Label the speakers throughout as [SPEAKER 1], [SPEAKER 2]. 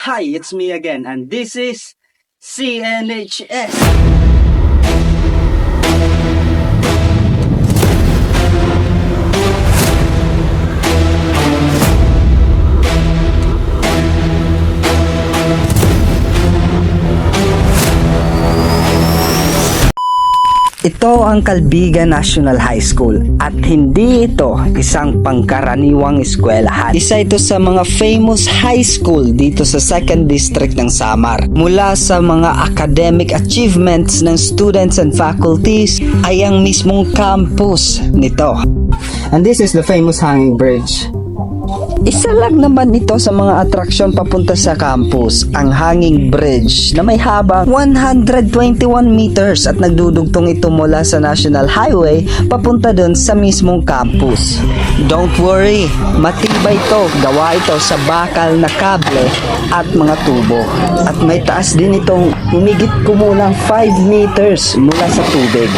[SPEAKER 1] Hi, it's me again, and this is CNHS. Ito ang Calbiga National High School at hindi ito isang pangkaraniwang eskwelahan. Isa ito sa mga famous high school dito sa 2nd District ng Samar. Mula sa mga academic achievements ng students and faculties ay ang mismong campus nito. And this is the famous hanging bridge. Isa lang naman ito sa mga atraksyon papunta sa campus, ang hanging bridge na may habang 121 meters at nagdudugtong ito mula sa National Highway papunta dun sa mismong campus. Don't worry, matibay ito, gawa ito sa bakal na kable at mga tubo. At may taas din itong humigit kumulang 5 meters mula sa tubig.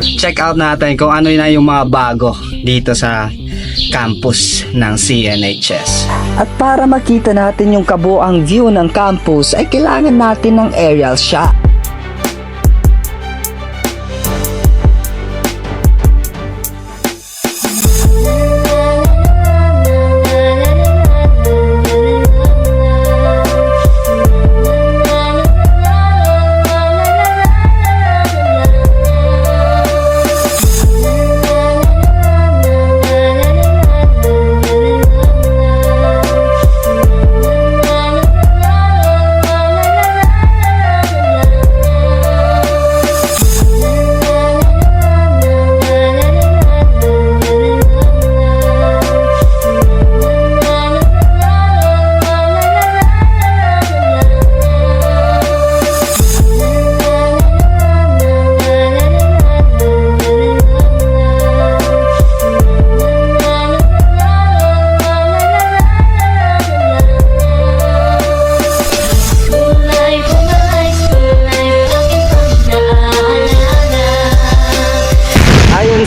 [SPEAKER 1] Check out natin kung ano na yung mga bago dito sa campus ng CNHS. At para makita natin yung kabuang view ng campus ay kailangan natin ng aerial shot.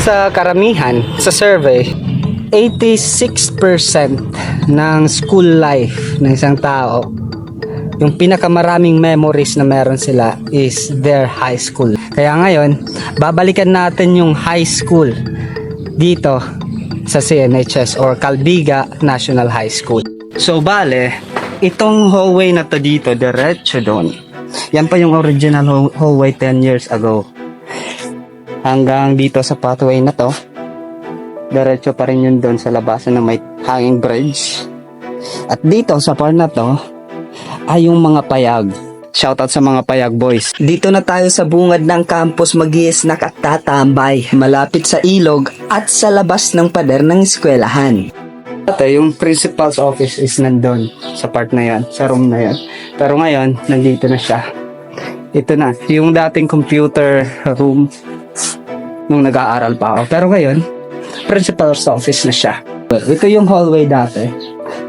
[SPEAKER 1] Sa karamihan, sa survey, 86% ng school life ng isang tao, yung pinakamaraming memories na meron sila is their high school. Kaya ngayon, babalikan natin yung high school dito sa CNHS or Calbiga National High School. So bale, itong hallway na to dito, diretso doon. Yan pa yung original hallway 10 years ago. Hanggang dito sa pathway na to, diretso pa rin yun doon sa labasan na may hanging bridge. At dito sa part na to ay yung mga payag. Shoutout sa mga payag boys. Dito na tayo sa bungad ng campus mag-i-snack at tatambay, malapit sa ilog at sa labas ng pader ng eskwelahan. Dati yung principal's office is nandun sa part na yan, sa room na yan. Pero ngayon, nandito na siya. Ito na, yung dating computer room nung nag-aaral pa ako. Pero ngayon, principal's office na siya. Ito yung hallway dati.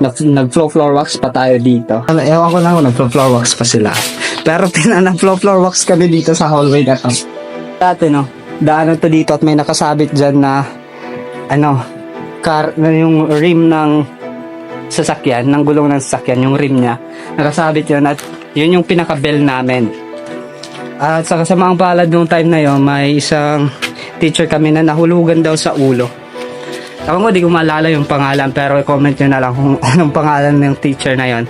[SPEAKER 1] Nag-floor wax pa tayo dito. Ewan ko lang kung nag-floor wax pa sila. Pero nag-floor wax kami dito sa hallway na to. Dati no, daanan to dito at may nakasabit dyan na yung rim ng sasakyan, ng gulong ng sasakyan, yung rim niya. Nakasabit yun at yun yung pinaka-bell namin. At sa kasamaang palad nung time na yun, may isang teacher kami na nahulugan daw sa ulo. Ako mo, di ko maalala yung pangalan, pero i-comment nyo na lang kung anong pangalan ng teacher na yon.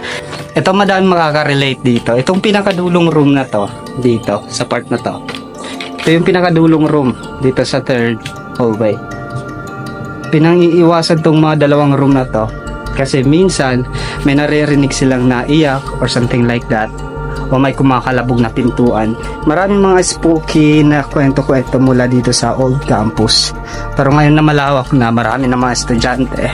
[SPEAKER 1] Ito madami makaka-relate dito. Itong pinakadulong room na to, dito, sa part na to. Ito yung pinakadulong room, dito sa 3rd hallway. Pinang-iiwasan tong mga dalawang room na to, kasi minsan, may naririnig silang naiyak or something like that. O may kumakalabog na pintuan. Maraming mga spooky na kwento-kwento mula dito sa old campus. Pero ngayon na malawak na, marami na mga estudyante.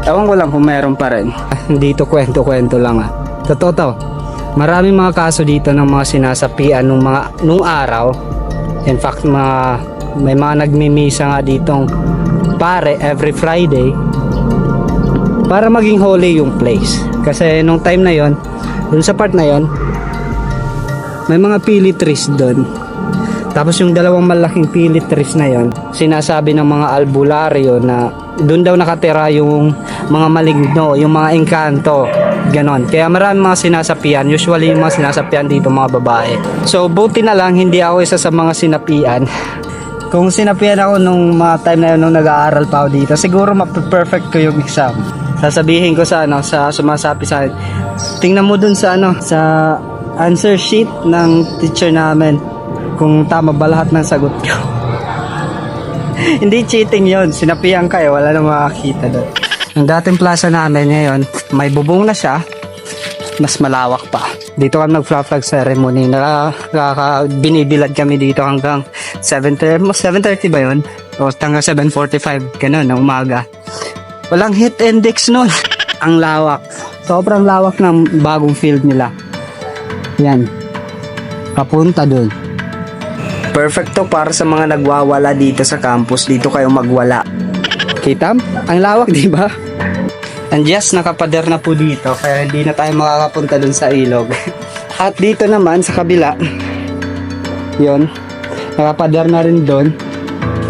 [SPEAKER 1] Ewan ko lang kung meron pa rin. Dito kwento-kwento lang Totoo to. Maraming mga kaso dito ng mga sinasapian nung araw. In fact, may mga nagmimisa nga ditong pare every Friday para maging holy yung place. Kasi nung time na yon, dun sa part na yon, may mga pili trees doon. Tapos yung dalawang malaking pili trees na yon, sinasabi ng mga albularyo na doon daw nakatira yung mga maligno, yung mga engkanto ganon. Kaya marami mga sinasapian. Usually yung mga sinasapian dito mga babae. So buti na lang hindi ako isa sa mga sinapian. Kung sinapian ako nung mga time na yun nung nag-aaral pa ako dito, siguro ma-perfect ko yung exam. Sasabihin ko sa sa sumasapi sa akin, tingnan mo dun sa sa answer sheet ng teacher namin kung tama ba lahat ng sagot ko. Hindi cheating yon, sinapian ka wala na makakita doon. Ang dating plaza namin ngayon, may bubong na siya, mas malawak pa. Dito kami nag-flag ceremony, binibilad kami dito hanggang 7:30 ba yun? O hanggang 7:45, ganun, ng umaga. Walang heat index nun. Ang lawak. Sobrang lawak ng bagong field nila. Yan. Papunta dun. Perfect to para sa mga nagwawala dito sa campus. Dito kayo magwala. Kita? Ang lawak, di ba? And yes, nakapader na po dito. Kaya hindi na tayo makakapunta dun sa ilog. At dito naman sa kabila, yon, nakapader na rin dun.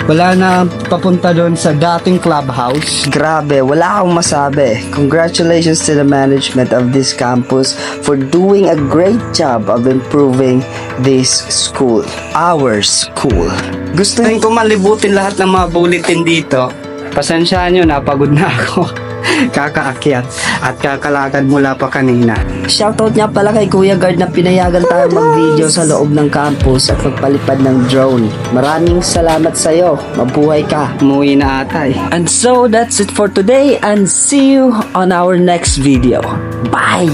[SPEAKER 1] Wala na papunta doon sa dating clubhouse. Grabe, wala akong masabi. Congratulations to the management of this campus for doing a great job of improving this school. Our school. Gusto ko malibutin lahat ng mga bulletin dito. Pasensyahan nyo, napagod na ako. Kakaakyat at kakalakad mula pa kanina. Shoutout nga pala kay Kuya Guard na pinayagan tayo mag-video sa loob ng campus at magpalipad ng drone. Maraming salamat sa'yo. Mabuhay ka. Umuwi na ata eh. And so that's it for today and see you on our next video. Bye!